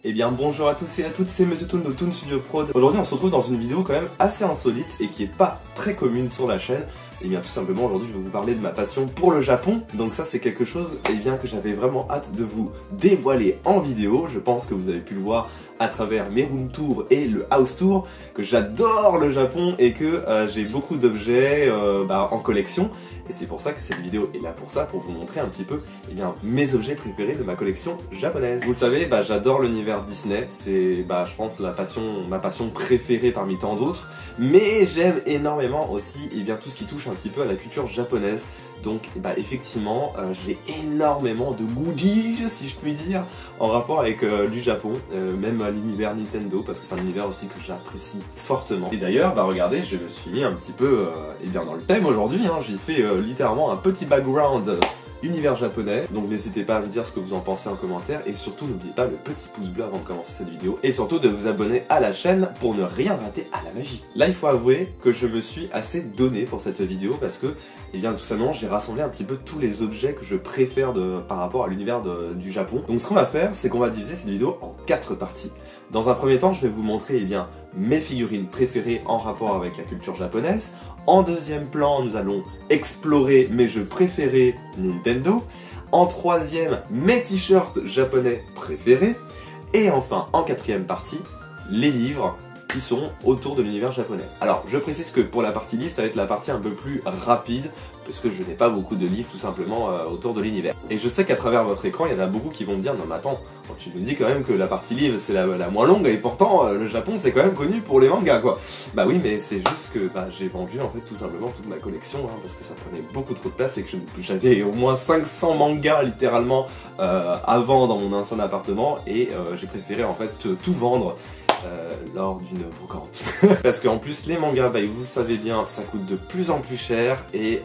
Eh bien bonjour à tous et à toutes, c'est Monsieur Toon de Toon Studio Prod. Aujourd'hui on se retrouve dans une vidéo quand même assez insolite et qui est pas très commune sur la chaîne. Et bien tout simplement aujourd'hui je vais vous parler de ma passion pour le Japon. Donc ça c'est quelque chose que j'avais vraiment hâte de vous dévoiler en vidéo. Je pense que vous avez pu le voir à travers mes room tours et le house tour, que j'adore le Japon et que j'ai beaucoup d'objets en collection. Et c'est pour ça que cette vidéo est là pour ça, pour vous montrer un petit peu mes objets préférés de ma collection japonaise. Vous le savez, j'adore l'univers Disney, c'est je pense ma passion préférée parmi tant d'autres, mais j'aime énormément aussi tout ce qui touche un petit peu à la culture japonaise. Donc effectivement j'ai énormément de goodies, si je puis dire, en rapport avec du Japon, même à l'univers Nintendo, parce que c'est un univers aussi que j'apprécie fortement. Et d'ailleurs regardez, je me suis mis un petit peu dans le thème aujourd'hui, j'ai fait littéralement un petit background univers japonais, donc n'hésitez pas à me dire ce que vous en pensez en commentaire, et surtout n'oubliez pas le petit pouce bleu avant de commencer cette vidéo, et surtout de vous abonner à la chaîne pour ne rien rater à la magie. Là il faut avouer que je me suis assez donné pour cette vidéo, parce que tout simplement j'ai rassemblé un petit peu tous les objets que je préfère par rapport à l'univers du Japon. Donc ce qu'on va faire, c'est qu'on va diviser cette vidéo en 4 parties. Dans un premier temps, je vais vous montrer mes figurines préférées en rapport avec la culture japonaise. En deuxième plan, nous allons explorer mes jeux préférés Nintendo. En troisième, mes t-shirts japonais préférés. Et enfin, en quatrième partie, les livres qui sont autour de l'univers japonais. Alors, je précise que pour la partie livre, ça va être la partie un peu plus rapide, parce que je n'ai pas beaucoup de livres tout simplement autour de l'univers. Et je sais qu'à travers votre écran, il y en a beaucoup qui vont me dire « Non mais attends, tu me dis quand même que la partie livre c'est la moins longue, et pourtant le Japon c'est quand même connu pour les mangas quoi !» Bah oui, mais c'est juste que j'ai vendu en fait tout simplement toute ma collection, parce que ça prenait beaucoup trop de place et que j'avais au moins 500 mangas littéralement avant dans mon ancien appartement, et j'ai préféré en fait tout vendre lors d'une brocante. Parce qu'en plus les mangas, vous le savez bien, ça coûte de plus en plus cher, et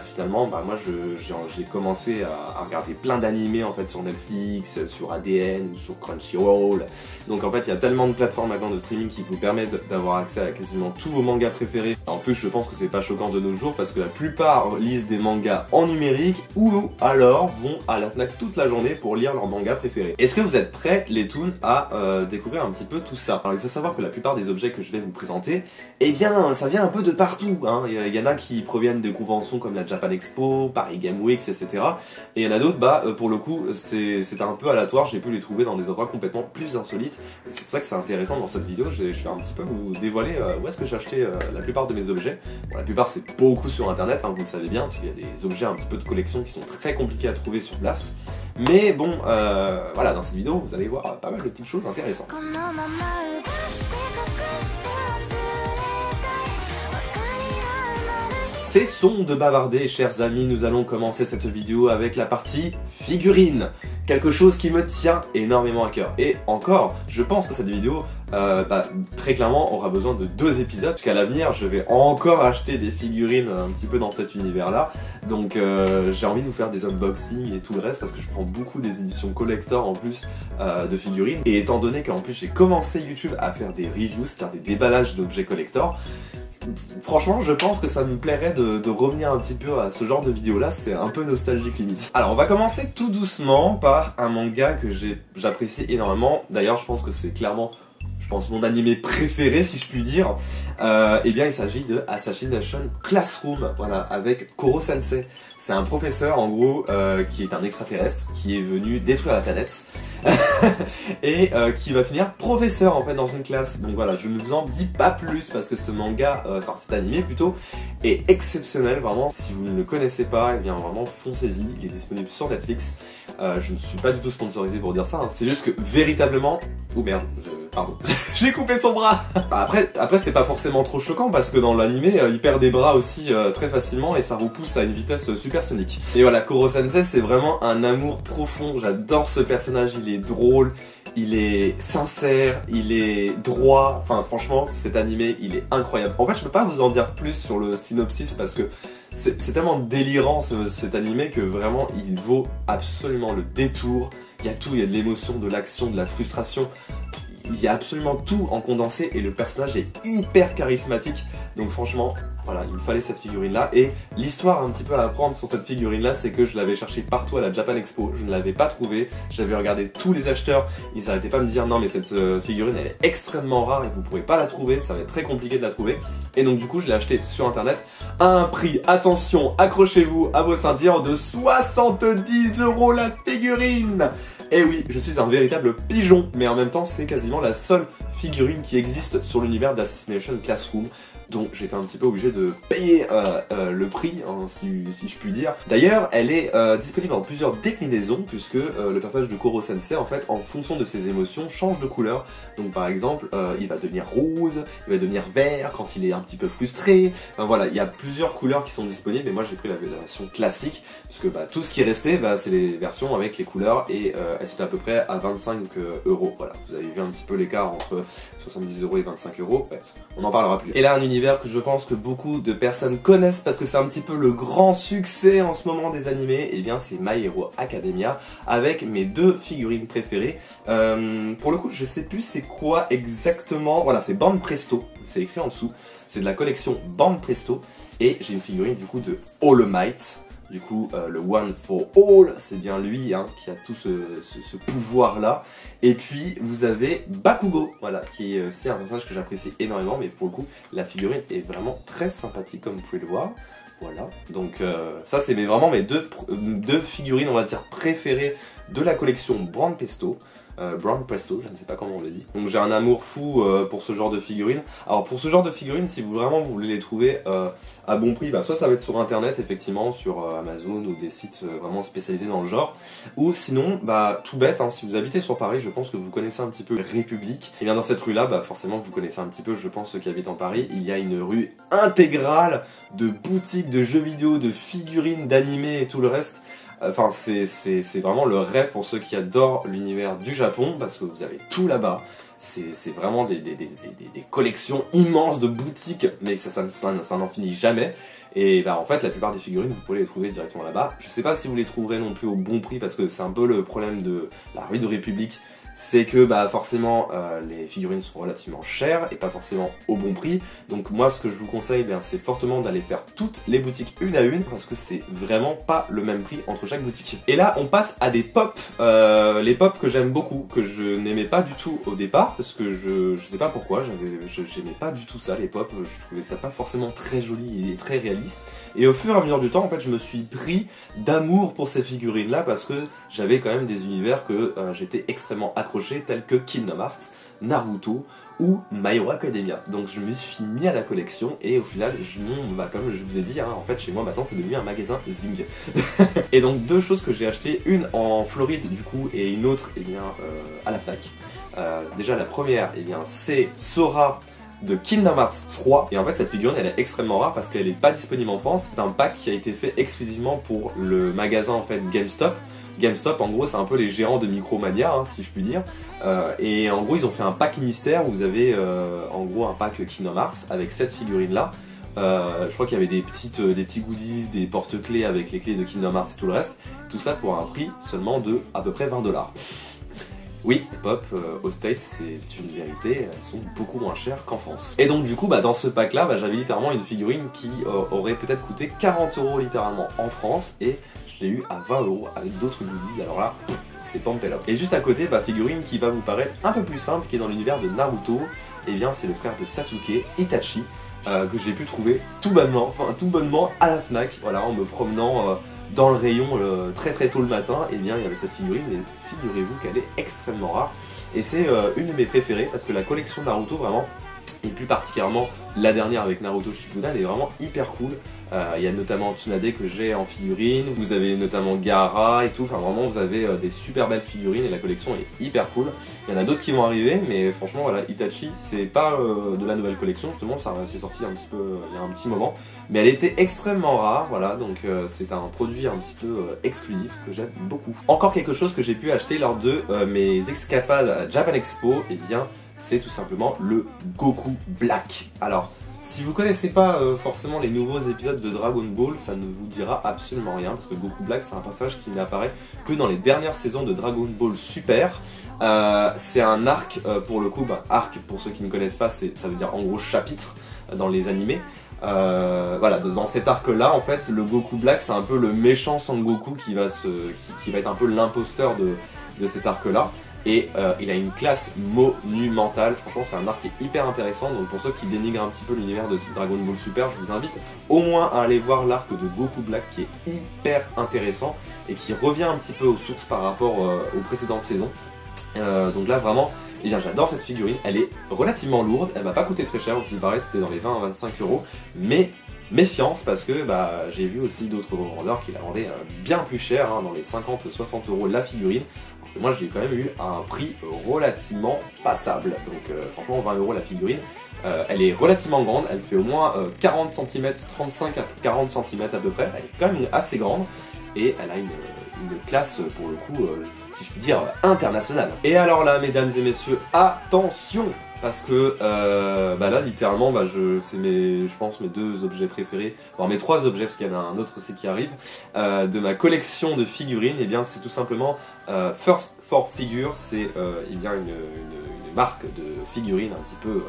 finalement moi j'ai commencé à regarder plein d'animés en fait sur Netflix, sur ADN, sur Crunchyroll. Donc en fait il y a tellement de plateformes maintenant de streaming qui vous permettent d'avoir accès à quasiment tous vos mangas préférés. En plus je pense que c'est pas choquant de nos jours, parce que la plupart lisent des mangas en numérique ou alors vont à la Fnac toute la journée pour lire leurs mangas préférés. Est-ce que vous êtes prêts les toons à découvrir un petit peu tout ça? Alors il faut savoir que la plupart des objets que je vais vous présenter, ça vient un peu de partout, Il y en a qui proviennent des conventions comme la Japan Expo, Paris Game Week, etc. Et il y en a d'autres, pour le coup, c'est un peu aléatoire, j'ai pu les trouver dans des endroits complètement plus insolites. C'est pour ça que c'est intéressant dans cette vidéo, je vais un petit peu vous dévoiler où est-ce que j'ai acheté la plupart de mes objets. Bon, la plupart c'est beaucoup sur internet, vous le savez bien, parce qu'il y a des objets un petit peu de collection qui sont très compliqués à trouver sur place. Mais bon, voilà, dans cette vidéo, vous allez voir pas mal de petites choses intéressantes. Cessons de bavarder, chers amis, nous allons commencer cette vidéo avec la partie figurines. Quelque chose qui me tient énormément à cœur. Et encore, je pense que cette vidéo, très clairement, aura besoin de 2 épisodes, parce qu'à l'avenir, je vais encore acheter des figurines un petit peu dans cet univers-là. Donc j'ai envie de vous faire des unboxings et tout le reste, parce que je prends beaucoup des éditions collector en plus de figurines. Et étant donné qu'en plus j'ai commencé YouTube à faire des reviews, c'est-à-dire des déballages d'objets collector, franchement, je pense que ça me plairait de revenir un petit peu à ce genre de vidéo là, c'est un peu nostalgique limite. Alors on va commencer tout doucement par un manga que j'apprécie énormément. D'ailleurs je pense que c'est clairement mon animé préféré si je puis dire. Il s'agit de Assassination Classroom, voilà, avec Koro Sensei. C'est un professeur en gros qui est un extraterrestre qui est venu détruire la planète et qui va finir professeur en fait dans une classe. Donc voilà, je ne vous en dis pas plus parce que ce manga, cet animé plutôt, est exceptionnel vraiment. Si vous ne le connaissez pas, vraiment foncez-y, il est disponible sur Netflix. Je ne suis pas du tout sponsorisé pour dire ça, c'est juste que véritablement... Oh merde, pardon, j'ai coupé son bras. Après c'est pas forcément trop choquant parce que dans l'animé, il perd des bras aussi très facilement et ça repousse à une vitesse supersonique. Et voilà, Koro Sensei c'est vraiment un amour profond, j'adore ce personnage, il est drôle, il est sincère, il est droit, franchement cet animé il est incroyable. En fait je peux pas vous en dire plus sur le synopsis parce que c'est tellement délirant cet animé que vraiment il vaut absolument le détour. Il y a tout, il y a de l'émotion, de l'action, de la frustration. Il y a absolument tout en condensé et le personnage est hyper charismatique. Donc franchement, Voilà, il me fallait cette figurine là. Et l'histoire un petit peu à apprendre sur cette figurine là, c'est que je l'avais cherchée partout à la Japan Expo, je ne l'avais pas trouvée. J'avais regardé tous les acheteurs, ils n'arrêtaient pas de me dire non mais cette figurine elle est extrêmement rare et vous pourrez pas la trouver, ça va être très compliqué de la trouver. Et donc du coup je l'ai achetée sur internet à un prix, attention, accrochez-vous à vos ceintures, de 70 € la figurine. Et oui, je suis un véritable pigeon, mais en même temps c'est quasiment la seule figurine qui existe sur l'univers d'Assassination Classroom. Donc j'étais un petit peu obligé de payer le prix, hein, si je puis dire. D'ailleurs, elle est disponible dans plusieurs déclinaisons, puisque le personnage de Koro Sensei, en fait, en fonction de ses émotions, change de couleur. Donc par exemple, il va devenir rose, il va devenir vert quand il est un petit peu frustré. Enfin, voilà, il y a plusieurs couleurs qui sont disponibles, et moi j'ai pris la version classique, puisque bah, tout ce qui restait, bah, c'est les versions avec les couleurs, et elles sont à peu près à 25 €. Voilà, vous avez vu un petit peu l'écart entre 70 € et 25 €. Ouais, on en parlera plus. Et là, un univers que je pense que beaucoup de personnes connaissent parce que c'est un petit peu le grand succès en ce moment des animés, et bien c'est My Hero Academia avec mes deux figurines préférées. Pour le coup, je sais plus c'est quoi exactement. Voilà, c'est Band Presto, c'est écrit en dessous. C'est de la collection Band Presto et j'ai une figurine du coup de All Might. Du coup, le One for All, c'est bien lui hein, qui a tout ce pouvoir-là. Et puis, vous avez Bakugo, voilà, qui est c'est un personnage que j'apprécie énormément, mais pour le coup, la figurine est vraiment très sympathique, comme vous pouvez le voir. Voilà, donc ça, c'est vraiment mes deux figurines, on va dire, préférées de la collection Brand Presto. Brown Presto, je ne sais pas comment on le dit. Donc j'ai un amour fou pour ce genre de figurines. Alors pour ce genre de figurines, si vous vraiment vous voulez les trouver à bon prix, bah, soit ça va être sur internet effectivement, sur Amazon ou des sites vraiment spécialisés dans le genre, ou sinon, bah tout bête, hein, si vous habitez sur Paris, je pense que vous connaissez un petit peu République. Et bien dans cette rue-là, bah forcément vous connaissez un petit peu, je pense, ceux qui habitent en Paris, il y a une rue intégrale de boutiques de jeux vidéo, de figurines, d'animés et tout le reste. Enfin, c'est vraiment le rêve pour ceux qui adorent l'univers du Japon, parce que vous avez tout là-bas. C'est vraiment des collections immenses de boutiques, mais ça n'en finit jamais. Et bah en fait, la plupart des figurines, vous pouvez les trouver directement là-bas. Je sais pas si vous les trouverez non plus au bon prix, parce que c'est un peu le problème de la rue de République. C'est que bah forcément les figurines sont relativement chères et pas forcément au bon prix. Donc moi ce que je vous conseille c'est fortement d'aller faire toutes les boutiques une à une, parce que c'est vraiment pas le même prix entre chaque boutique. Et là on passe à des pop, les pop que j'aime beaucoup, que je n'aimais pas du tout au départ, parce que je sais pas pourquoi, j'aimais pas du tout ça les pop, je trouvais ça pas forcément très joli et très réaliste. Et au fur et à mesure du temps en fait je me suis pris d'amour pour ces figurines là, parce que j'avais quand même des univers que j'étais extrêmement accroché, tels que Kingdom Hearts, Naruto ou My Hero Academia. Donc je me suis mis à la collection et au final, comme je vous ai dit, hein, en fait chez moi maintenant c'est devenu un magasin Zing. Et donc deux choses que j'ai achetées, une en Floride du coup et une autre à la Fnac. Déjà la première c'est Sora de Kingdom Hearts 3, et en fait cette figurine elle est extrêmement rare parce qu'elle n'est pas disponible en France. C'est un pack qui a été fait exclusivement pour le magasin en fait GameStop. GameStop en gros c'est un peu les gérants de Micromania hein, si je puis dire, et en gros ils ont fait un pack mystère où vous avez en gros un pack Kingdom Hearts avec cette figurine là. Je crois qu'il y avait des petits goodies, des porte-clés avec les clés de Kingdom Hearts et tout le reste, tout ça pour un prix seulement de à peu près 20 $. Oui, les pop aux States, c'est une vérité, elles sont beaucoup moins chères qu'en France. Et donc du coup, dans ce pack-là, j'avais littéralement une figurine qui aurait peut-être coûté 40 € littéralement en France, et je l'ai eu à 20 € avec d'autres goodies, alors là, c'est pampelop. Et juste à côté, figurine qui va vous paraître un peu plus simple, qui est dans l'univers de Naruto, et bien c'est le frère de Sasuke, Itachi, que j'ai pu trouver tout bonnement à la Fnac, voilà, en me promenant dans le rayon très tôt le matin. Et bien il y avait cette figurine, mais figurez-vous qu'elle est extrêmement rare, et c'est une de mes préférées, parce que la collection Naruto vraiment, et plus particulièrement la dernière avec Naruto Shippuden, elle est vraiment hyper cool. Il y a notamment Tsunade que j'ai en figurine, vous avez notamment Gaara et tout, enfin vraiment vous avez des super belles figurines et la collection est hyper cool. Il y en a d'autres qui vont arriver, mais franchement voilà, Itachi c'est pas de la nouvelle collection justement, ça s'est sorti un petit peu il y a un petit moment, mais elle était extrêmement rare, voilà, donc c'est un produit un petit peu exclusif que j'aime beaucoup. Encore quelque chose que j'ai pu acheter lors de mes escapades à Japan Expo, et bien c'est tout simplement le Goku Black. Alors si vous connaissez pas forcément les nouveaux épisodes de Dragon Ball, ça ne vous dira absolument rien, parce que Goku Black c'est un personnage qui n'apparaît que dans les dernières saisons de Dragon Ball Super. C'est un arc pour le coup, arc pour ceux qui ne connaissent pas, ça veut dire en gros chapitre dans les animés. Voilà, dans cet arc-là, en fait, le Goku Black, c'est un peu le méchant Son Goku qui va être un peu l'imposteur de cet arc-là. Et il a une classe monumentale, franchement c'est un arc qui est hyper intéressant, donc pour ceux qui dénigrent un petit peu l'univers de Dragon Ball Super, je vous invite au moins à aller voir l'arc de Goku Black qui est hyper intéressant et qui revient un petit peu aux sources par rapport aux précédentes saisons. Donc là vraiment, eh bien j'adore cette figurine, elle est relativement lourde, elle m'a pas coûté très cher, aussi pareil c'était dans les 20 à 25 €, mais méfiance parce que j'ai vu aussi d'autres revendeurs qui la vendaient bien plus cher, hein, dans les 50-60 € la figurine. Moi je l'ai quand même eu à un prix relativement passable, donc franchement 20 € la figurine. Elle est relativement grande, elle fait au moins 40 cm, 35 à 40 cm à peu près, elle est quand même assez grande et elle a une classe pour le coup, si je puis dire, internationale. Et alors là mesdames et messieurs, attention! Parce que là littéralement c'est je pense mes 2 objets préférés, enfin mes 3 objets parce qu'il y en a un autre aussi qui arrive, de ma collection de figurines, et bien c'est tout simplement First for Figure, c'est bien une marque de figurines un petit peu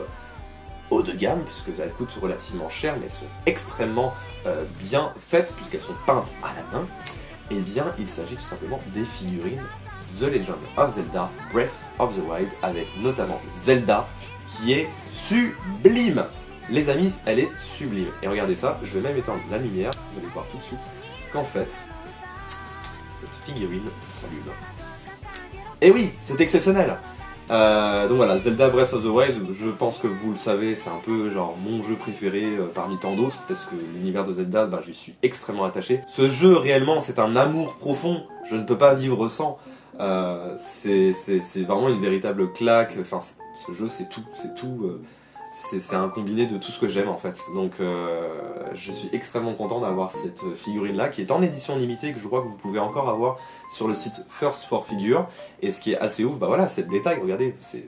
haut de gamme, puisque elles coûtent relativement cher, mais elles sont extrêmement bien faites, puisqu'elles sont peintes à la main. Et bien il s'agit tout simplement des figurines The Legend of Zelda Breath of the Wild, avec notamment Zelda, qui est sublime. Les amis, elle est sublime. Et regardez ça, je vais même éteindre la lumière, vous allez voir tout de suite qu'en fait, cette figurine s'allume. Et oui, c'est exceptionnel. Donc voilà, Zelda Breath of the Wild, je pense que vous le savez, c'est un peu genre mon jeu préféré parmi tant d'autres, parce que l'univers de Zelda, j'y suis extrêmement attaché. Ce jeu, réellement, c'est un amour profond, je ne peux pas vivre sans. C'est vraiment une véritable claque, enfin ce jeu c'est tout, c'est un combiné de tout ce que j'aime en fait, donc je suis extrêmement content d'avoir cette figurine là qui est en édition limitée, que je crois que vous pouvez encore avoir sur le site First for Figure. Et ce qui est assez ouf, voilà, c'est le détail, regardez, c'est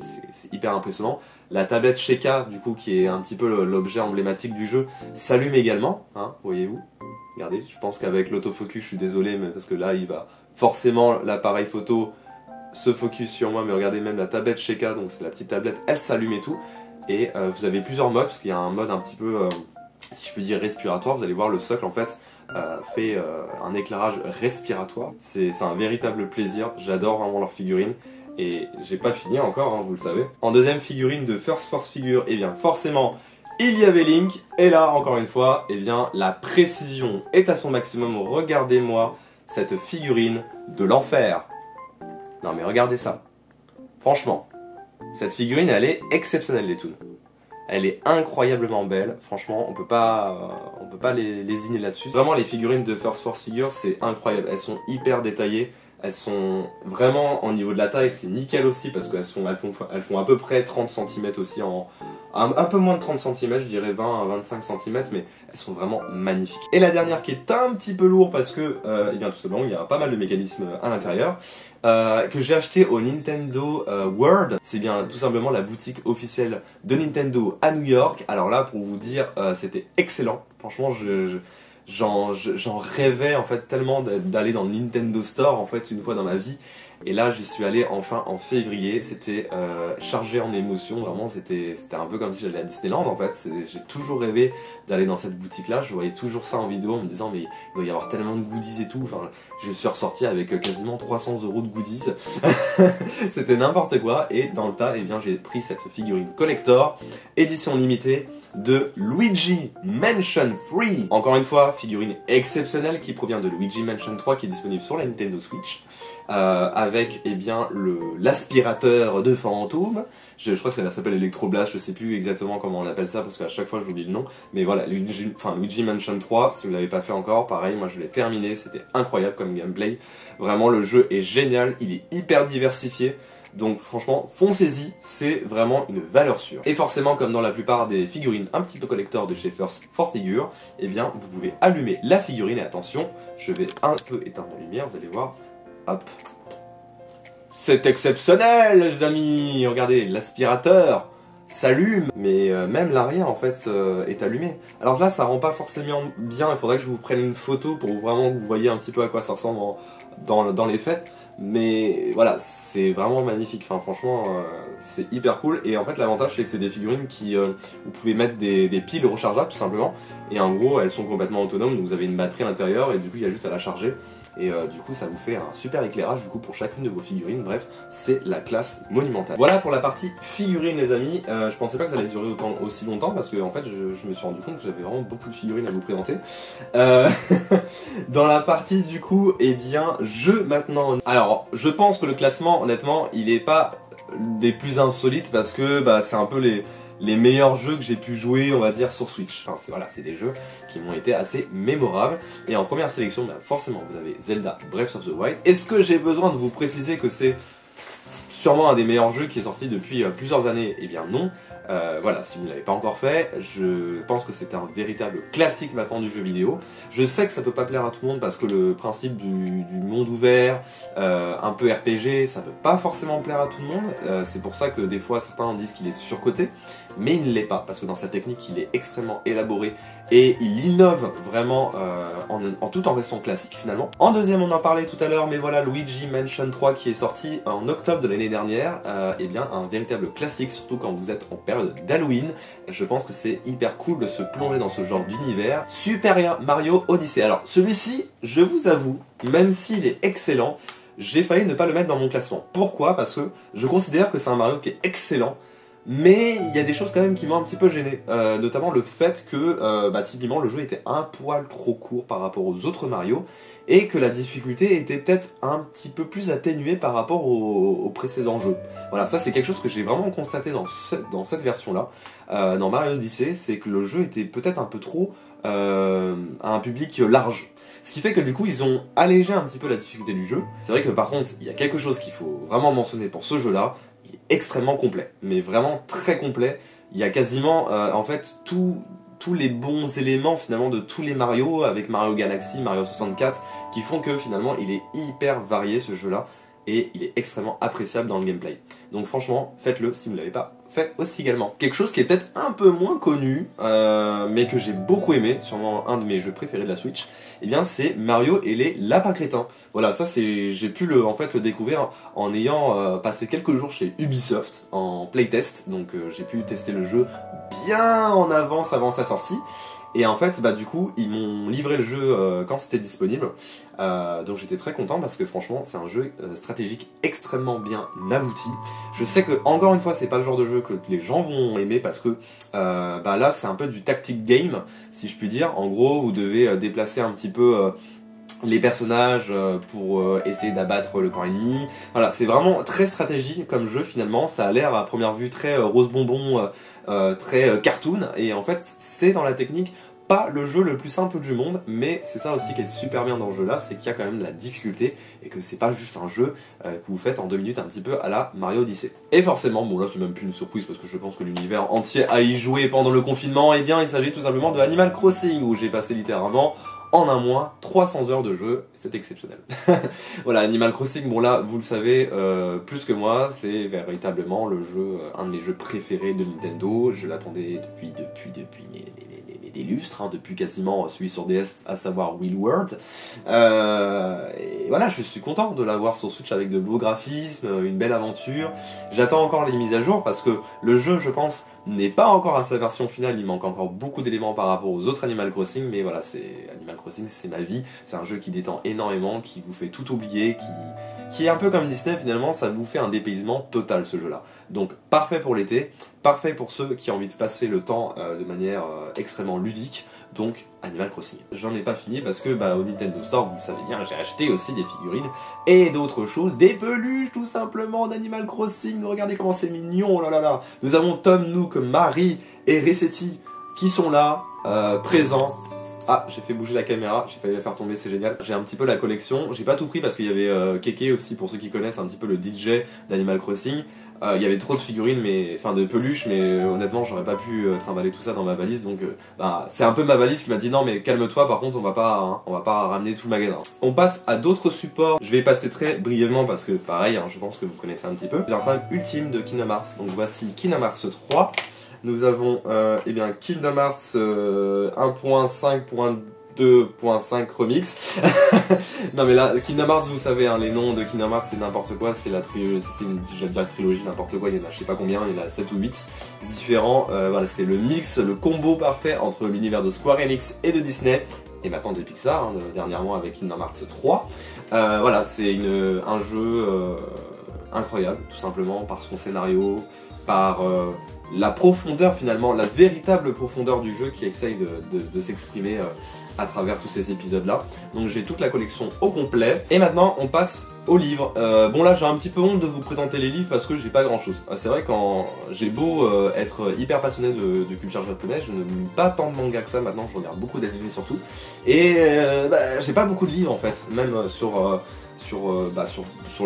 hyper impressionnant. La tablette Sheikah du coup, qui est un petit peu l'objet emblématique du jeu, s'allume également, hein, voyez-vous. Regardez, je pense qu'avec l'autofocus, je suis désolé, mais parce que là, il va forcément, l'appareil photo se focus sur moi, mais regardez même la tablette Sheikah, donc c'est la petite tablette, elle s'allume et tout. Et vous avez plusieurs modes, parce qu'il y a un mode un petit peu, si je peux dire, respiratoire. Vous allez voir, le socle en fait fait un éclairage respiratoire. C'est un véritable plaisir, j'adore vraiment leurs figurines. Et j'ai pas fini encore, hein, vous le savez. En deuxième figurine de First for Figure, et bien forcément, il y avait Link, et là, encore une fois, eh bien, la précision est à son maximum. Regardez-moi cette figurine de l'enfer. Non mais regardez ça. Franchement, cette figurine, elle est exceptionnelle, les toons. Elle est incroyablement belle. Franchement, on peut pas lésiner là-dessus. Vraiment, les figurines de First for Figure, c'est incroyable. Elles sont hyper détaillées. Elles sont vraiment, au niveau de la taille, c'est nickel aussi, parce qu'elles font à peu près 30 cm aussi, un peu moins de 30 cm, je dirais 20 à 25 cm, mais elles sont vraiment magnifiques. Et la dernière qui est un petit peu lourde, parce que, eh bien tout simplement, il y a pas mal de mécanismes à l'intérieur, que j'ai acheté au Nintendo World. C'est bien tout simplement la boutique officielle de Nintendo à New York. Alors là, pour vous dire, c'était excellent. Franchement, j'en rêvais en fait tellement d'aller dans le Nintendo Store en fait une fois dans ma vie, et là j'y suis allé enfin en février. C'était chargé en émotions, vraiment c'était un peu comme si j'allais à Disneyland en fait. J'ai toujours rêvé d'aller dans cette boutique là, je voyais toujours ça en vidéo en me disant mais il doit y avoir tellement de goodies et tout. Enfin, je suis ressorti avec quasiment 300 € de goodies. C'était n'importe quoi, et dans le tas, eh bien j'ai pris cette figurine collector, édition limitée, de Luigi Mansion 3. Encore une fois, figurine exceptionnelle qui provient de Luigi Mansion 3, qui est disponible sur la Nintendo Switch, avec eh bien l'aspirateur de fantôme. Je crois que ça s'appelle Electroblast, je sais plus exactement comment on appelle ça parce qu'à chaque fois j'oublie le nom. Mais voilà, Luigi Mansion 3, si vous l'avez pas fait encore, pareil, moi je l'ai terminé, c'était incroyable comme gameplay. Vraiment, le jeu est génial, il est hyper diversifié. Donc franchement, foncez-y, c'est vraiment une valeur sûre. Et forcément, comme dans la plupart des figurines un petit peu collector de chez First for Figure, eh bien vous pouvez allumer la figurine, et attention, je vais un peu éteindre la lumière, vous allez voir, hop. C'est exceptionnel les amis, regardez, l'aspirateur s'allume, mais même l'arrière en fait est allumé. Alors là ça rend pas forcément bien, il faudrait que je vous prenne une photo pour vraiment que vous voyez un petit peu à quoi ça ressemble dans les faits. mais voilà, c'est vraiment magnifique, enfin franchement c'est hyper cool. Et en fait l'avantage c'est que c'est des figurines qui vous pouvez mettre des piles rechargeables tout simplement, et en gros elles sont complètement autonomes, donc vous avez une batterie à l'intérieur et du coup il y a juste à la charger. Et du coup ça vous fait un super éclairage du coup pour chacune de vos figurines. Bref, c'est la classe monumentale. Voilà pour la partie figurines les amis. Je pensais pas que ça allait durer aussi longtemps parce que en fait je me suis rendu compte que j'avais vraiment beaucoup de figurines à vous présenter. Dans la partie du coup, eh bien jeux maintenant. Alors je pense que le classement honnêtement il est pas des plus insolites parce que bah, c'est un peu les meilleurs jeux que j'ai pu jouer, on va dire, sur Switch. Enfin, c'est des jeux qui m'ont été assez mémorables. Et en première sélection, bah, forcément, vous avez Zelda Breath of the Wild. Est-ce que j'ai besoin de vous préciser que c'est sûrement un des meilleurs jeux qui est sorti depuis plusieurs années? Eh bien non. Voilà, si vous ne l'avez pas encore fait, je pense que c'est un véritable classique maintenant du jeu vidéo. Je sais que ça peut pas plaire à tout le monde parce que le principe du monde ouvert, un peu RPG, ça peut pas forcément plaire à tout le monde. C'est pour ça que des fois certains disent qu'il est surcoté, mais il ne l'est pas parce que dans sa technique il est extrêmement élaboré et il innove vraiment tout en restant classique finalement. En deuxième, on en parlait tout à l'heure, mais voilà, Luigi Mansion 3 qui est sorti en octobre de l'année dernière, eh bien un véritable classique, surtout quand vous êtes en période d'Halloween. Je pense que c'est hyper cool de se plonger dans ce genre d'univers. Super Mario Odyssey. Alors celui-ci, je vous avoue, même s'il est excellent, j'ai failli ne pas le mettre dans mon classement. Pourquoi? Parce que je considère que c'est un Mario qui est excellent, mais il y a des choses quand même qui m'ont un petit peu gêné, notamment le fait que typiquement le jeu était un poil trop court par rapport aux autres Mario, et que la difficulté était peut-être un petit peu plus atténuée par rapport aux précédents jeux. Voilà, ça c'est quelque chose que j'ai vraiment constaté dans cette version-là, dans Mario Odyssey, c'est que le jeu était peut-être un peu trop à un public large. Ce qui fait que du coup ils ont allégé un petit peu la difficulté du jeu. C'est vrai que par contre, il y a quelque chose qu'il faut vraiment mentionner pour ce jeu-là, il est extrêmement complet, mais vraiment très complet. Il y a quasiment en fait tous les bons éléments finalement de tous les Mario, avec Mario Galaxy, Mario 64, qui font que finalement il est hyper varié ce jeu-là, et il est extrêmement appréciable dans le gameplay. Donc franchement, faites-le si vous ne l'avez pas fait aussi également. Quelque chose qui est peut-être un peu moins connu, mais que j'ai beaucoup aimé, sûrement un de mes jeux préférés de la Switch, eh bien c'est Mario et les lapins crétins. Voilà, ça j'ai pu le découvrir en ayant passé quelques jours chez Ubisoft en playtest, donc j'ai pu tester le jeu bien en avance avant sa sortie. Et en fait, du coup, ils m'ont livré le jeu quand c'était disponible. Donc j'étais très content parce que franchement, c'est un jeu stratégique extrêmement bien abouti. Je sais que, encore une fois, c'est pas le genre de jeu que les gens vont aimer parce que là, c'est un peu du tactic game, si je puis dire. En gros, vous devez déplacer un petit peu les personnages pour essayer d'abattre le camp ennemi. Voilà, c'est vraiment très stratégique comme jeu finalement. Ça a l'air à première vue très rose bonbon, très cartoon, et en fait c'est dans la technique pas le jeu le plus simple du monde, mais c'est ça aussi qui est super bien dans ce jeu là, c'est qu'il y a quand même de la difficulté et que c'est pas juste un jeu que vous faites en 2 minutes un petit peu à la Mario Odyssey. Et forcément, bon là c'est même plus une surprise parce que je pense que l'univers entier a y joué pendant le confinement, et bien il s'agit tout simplement de Animal Crossing, où j'ai passé littéralement en un mois 300 heures de jeu, c'est exceptionnel. Voilà, Animal Crossing, bon là vous le savez plus que moi, c'est véritablement le jeu, un de mes jeux préférés de Nintendo. Je l'attendais depuis des lustres, depuis quasiment celui sur DS, à savoir Wheel World. Et voilà, je suis content de l'avoir sur Switch avec de beaux graphismes, une belle aventure. J'attends encore les mises à jour parce que le jeu, je pense, n'est pas encore à sa version finale. Il manque encore beaucoup d'éléments par rapport aux autres Animal Crossing, mais voilà, Animal Crossing, c'est ma vie. C'est un jeu qui détend énormément, qui vous fait tout oublier, qui est un peu comme Disney finalement. Ça vous fait un dépaysement total ce jeu-là. Donc parfait pour l'été, parfait pour ceux qui ont envie de passer le temps de manière extrêmement ludique. Donc Animal Crossing. J'en ai pas fini parce que au Nintendo Store, vous le savez bien, j'ai acheté aussi des figurines et d'autres choses, des peluches tout simplement d'Animal Crossing. Regardez comment c'est mignon, oh là là là. Nous avons Tom Nook, Marie et Resetti qui sont là, présents. Ah, j'ai fait bouger la caméra, j'ai failli la faire tomber, c'est génial. J'ai un petit peu la collection, j'ai pas tout pris parce qu'il y avait Keke aussi, pour ceux qui connaissent un petit peu le DJ d'Animal Crossing. Il y avait trop de figurines, de peluches, mais honnêtement j'aurais pas pu trimballer tout ça dans ma valise, donc c'est un peu ma valise qui m'a dit non mais calme-toi, par contre on va pas ramener tout le magasin. On passe à d'autres supports, je vais passer très brièvement parce que pareil, je pense que vous connaissez un petit peu. C'est un fan ultime de Kingdom Hearts, donc voici Kingdom Hearts 3. Nous avons Kingdom Hearts 1.5.2 2.5 remix. Non mais là, Kingdom Hearts, vous savez, hein, les noms de Kingdom Hearts c'est n'importe quoi, c'est la trilogie, j'allais dire trilogie, n'importe quoi, il y en a je sais pas combien, il y en a 7 ou 8 différents, voilà, c'est le mix, le combo parfait entre l'univers de Square Enix et de Disney, et maintenant de Pixar, hein, dernièrement avec Kingdom Hearts 3. Voilà, c'est un jeu incroyable, tout simplement, par son scénario, par la profondeur finalement, la véritable profondeur du jeu qui essaye de s'exprimer à travers tous ces épisodes là. Donc j'ai toute la collection au complet. Et maintenant on passe aux livres. Bon là j'ai un petit peu honte de vous présenter les livres parce que j'ai pas grand chose. C'est vrai quand j'ai beau être hyper passionné de culture japonaise, je ne lis pas tant de manga que ça maintenant, je regarde beaucoup d'anime surtout. Et j'ai pas beaucoup de livres en fait, même sur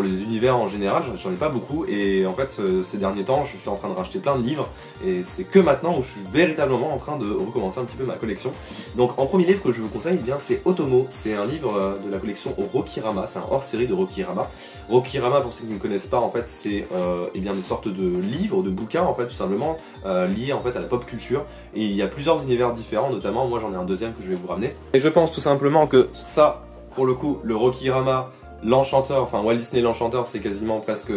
les univers en général, j'en ai pas beaucoup, et en fait ces derniers temps je suis en train de racheter plein de livres, et c'est que maintenant où je suis véritablement en train de recommencer un petit peu ma collection. Donc en premier livre que je vous conseille, eh bien c'est Otomo, c'est un livre de la collection Rokirama, c'est un hors-série de Rokirama. Rokirama, pour ceux qui ne connaissent pas, en fait c'est eh bien une sorte de livre, de bouquin en fait tout simplement, lié en fait à la pop culture, et il y a plusieurs univers différents, notamment moi j'en ai un deuxième que je vais vous ramener. Et je pense tout simplement que ça, pour le coup, le Rokirama, l'Enchanteur, enfin Walt Disney l'Enchanteur, c'est quasiment presque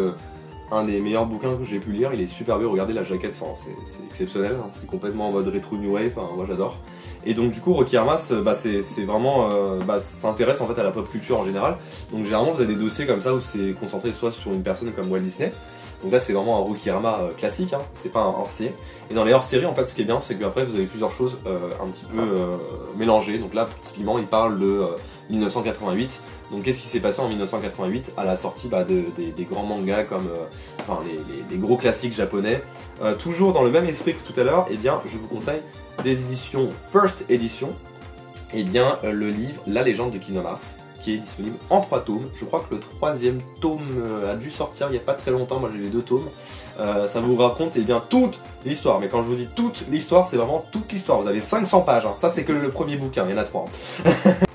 un des meilleurs bouquins que j'ai pu lire. Il est super beau, regardez la jaquette, enfin, c'est exceptionnel, hein, c'est complètement en mode rétro new wave, enfin, moi j'adore. Et donc du coup Rokirama, c'est vraiment, ça s'intéresse en fait à la pop culture en général. Donc généralement vous avez des dossiers comme ça où c'est concentré soit sur une personne comme Walt Disney. Donc là c'est vraiment un Rokirama classique, hein, c'est pas un hors-série. Et dans les hors-séries en fait ce qui est bien c'est qu'après vous avez plusieurs choses un petit peu mélangées. Donc là typiquement il parle de 1988. Donc qu'est-ce qui s'est passé en 1988 à la sortie des grands mangas comme les gros classiques japonais. Toujours dans le même esprit que tout à l'heure, eh bien je vous conseille des éditions First Edition, et bien le livre La Légende de Kingdom Hearts, qui est disponible en 3 tomes. Je crois que le 3e tome a dû sortir il n'y a pas très longtemps, moi j'ai les 2 tomes. Ça vous raconte eh bien toute l'histoire, mais quand je vous dis toute l'histoire, c'est vraiment toute l'histoire. Vous avez 500 pages, hein. Ça c'est que le premier bouquin, il y en a 3.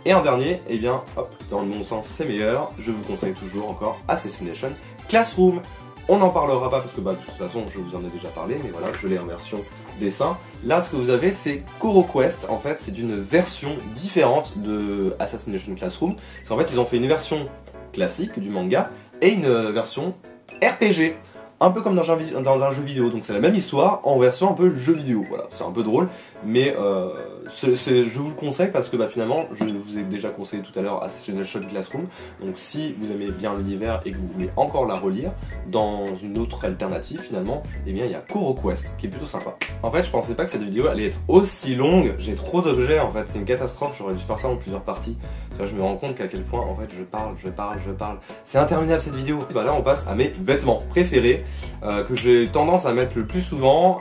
Et en dernier, eh bien, hop, dans le bon sens c'est meilleur, je vous conseille toujours encore Assassination Classroom. On n'en parlera pas parce que de toute façon je vous en ai déjà parlé, mais voilà, je l'ai en version dessin. Là ce que vous avez c'est Koro Quest, en fait c'est une version différente de Assassination Classroom. Parce qu'en fait ils ont fait une version classique du manga et une version RPG. Un peu comme dans un jeu vidéo, donc c'est la même histoire en version un peu jeu vidéo, voilà, c'est un peu drôle, mais je vous le conseille parce que finalement, je vous ai déjà conseillé tout à l'heure Assassination Classroom, donc si vous aimez bien l'univers et que vous voulez encore la relire, dans une autre alternative finalement, eh bien il y a Koro Quest, qui est plutôt sympa. En fait, je pensais pas que cette vidéo allait être aussi longue, j'ai trop d'objets en fait, c'est une catastrophe, j'aurais dû faire ça en plusieurs parties, parce que là, je me rends compte qu'à quel point en fait je parle, c'est interminable cette vidéo. Et là on passe à mes vêtements préférés, que j'ai tendance à mettre le plus souvent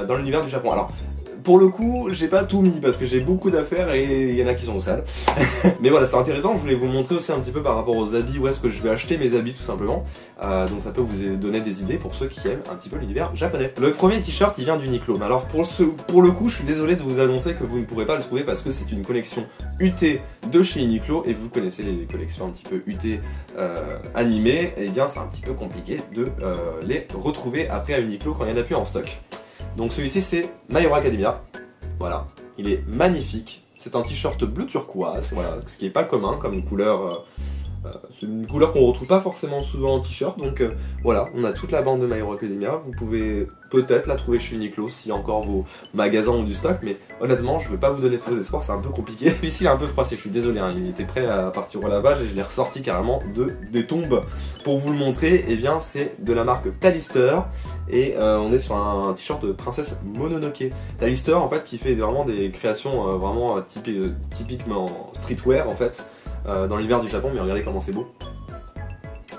dans l'univers du Japon. Alors, pour le coup, j'ai pas tout mis parce que j'ai beaucoup d'affaires et il y en a qui sont au sale. Mais voilà, c'est intéressant, je voulais vous montrer aussi un petit peu par rapport aux habits, où est-ce que je vais acheter mes habits tout simplement. Donc ça peut vous donner des idées pour ceux qui aiment un petit peu l'univers japonais. Le premier t-shirt, il vient d'Uniqlo. Alors pour le coup, je suis désolé de vous annoncer que vous ne pourrez pas le trouver parce que c'est une collection UT de chez Uniqlo et vous connaissez les collections un petit peu UT animées, et bien c'est un petit peu compliqué de les retrouver après à Uniqlo quand il n'y en a plus en stock. Donc celui-ci c'est My Hero Academia, voilà, il est magnifique, c'est un t-shirt bleu turquoise, voilà, ce qui n'est pas commun comme couleur, c'est une couleur qu'on retrouve pas forcément souvent en t-shirt, donc voilà, on a toute la bande de My Hero Academia, vous pouvez peut-être la trouver chez Uniqlo si encore vos magasins ont du stock, mais honnêtement je veux pas vous donner faux espoirs, c'est un peu compliqué. Celui-ci il est un peu froissé, je suis désolé, hein, il était prêt à partir au lavage et je l'ai ressorti carrément des tombes pour vous le montrer. Et eh bien c'est de la marque Talister et on est sur un t-shirt de princesse Mononoke. Talister en fait qui fait vraiment des créations vraiment typiquement streetwear en fait dans l'hiver du Japon, mais regardez comment c'est beau.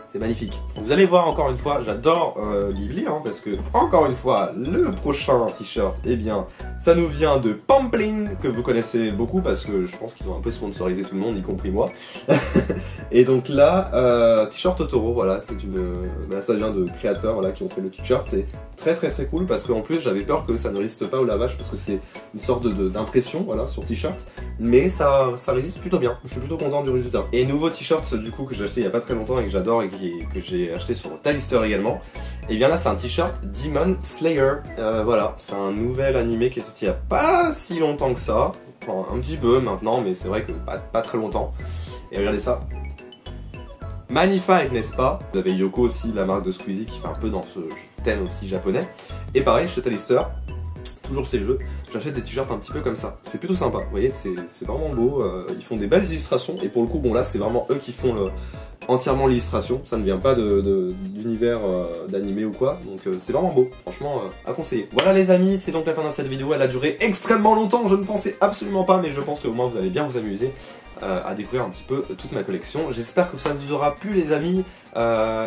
C'est magnifique. Vous allez voir encore une fois, j'adore Ghibli, hein, parce que encore une fois, le prochain t-shirt, eh bien, ça nous vient de Pampling, que vous connaissez beaucoup parce que je pense qu'ils ont un peu sponsorisé tout le monde, y compris moi. Et donc là, t-shirt Totoro, voilà, c'est ça vient de créateurs, voilà, qui ont fait le t-shirt. C'est très cool parce qu'en plus j'avais peur que ça ne résiste pas au lavage parce que c'est une sorte d'impression, voilà, sur t-shirt. Mais ça résiste plutôt bien. Je suis plutôt content du résultat. Et nouveau t-shirt du coup que j'ai acheté il y a pas très longtemps et que j'adore et que j'ai acheté sur Talister également. Et bien là c'est un t-shirt Demon Slayer. Voilà, c'est un nouvel animé qui est sorti il y a pas si longtemps que ça. enfin, un petit peu maintenant, mais c'est vrai que pas très longtemps. Et regardez ça. Magnifique, n'est-ce pas? Vous avez Yoko aussi, la marque de Squeezie, qui fait un peu dans ce thème aussi japonais. Et pareil, chez Talister, toujours ces jeux, j'achète des t-shirts un petit peu comme ça. C'est plutôt sympa, vous voyez, c'est vraiment beau. Ils font des belles illustrations, et pour le coup, bon là, c'est vraiment eux qui font entièrement l'illustration. Ça ne vient pas d'univers d'animé ou quoi, donc c'est vraiment beau. Franchement, à conseiller. Voilà les amis, c'est donc la fin de cette vidéo. Elle a duré extrêmement longtemps, je ne pensais absolument pas, mais je pense qu'au moins vous allez bien vous amuser à découvrir un petit peu toute ma collection. J'espère que ça vous aura plu les amis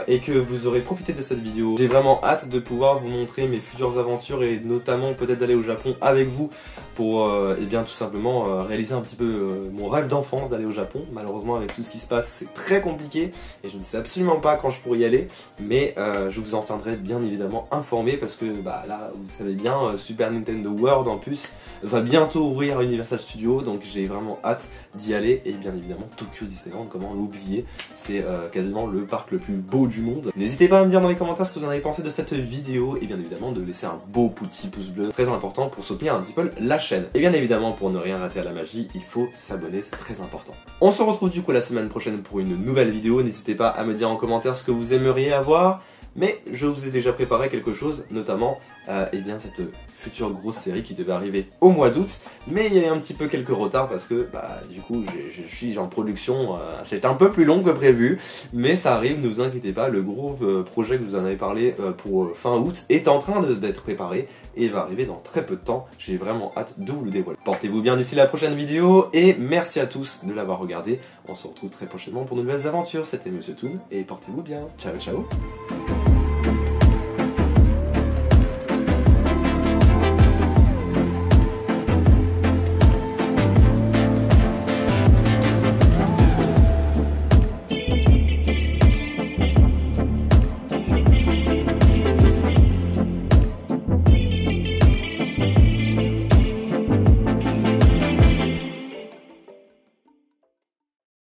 et que vous aurez profité de cette vidéo. J'ai vraiment hâte de pouvoir vous montrer mes futures aventures et notamment peut-être d'aller au Japon avec vous pour et bien tout simplement réaliser un petit peu mon rêve d'enfance d'aller au Japon. Malheureusement avec tout ce qui se passe c'est très compliqué et je ne sais absolument pas quand je pourrai y aller, mais je vous en tiendrai bien évidemment informé parce que bah là vous savez bien Super Nintendo World en plus va bientôt ouvrir à Universal Studios, donc j'ai vraiment hâte d'y aller. Et bien évidemment Tokyo Disneyland, comment l'oublier, c'est quasiment le parc le plus beau du monde. N'hésitez pas à me dire dans les commentaires ce que vous en avez pensé de cette vidéo et bien évidemment de laisser un beau petit pouce bleu, très important pour soutenir un petit peu la chaîne. Et bien évidemment pour ne rien rater à la magie, il faut s'abonner, c'est très important. On se retrouve du coup la semaine prochaine pour une nouvelle vidéo, n'hésitez pas à me dire en commentaire ce que vous aimeriez avoir. Mais je vous ai déjà préparé quelque chose, notamment eh bien cette future grosse série qui devait arriver au mois d'août, mais il y avait un petit peu quelques retards parce que bah du coup je suis en production, c'est un peu plus long que prévu, mais ça arrive, ne vous inquiétez pas, le gros projet que je vous en avais parlé pour fin août est en train d'être préparé et va arriver dans très peu de temps. J'ai vraiment hâte de vous le dévoiler. Portez-vous bien d'ici la prochaine vidéo et merci à tous de l'avoir regardé. On se retrouve très prochainement pour de nouvelles aventures. C'était Monsieur Toon et portez-vous bien. Ciao ciao.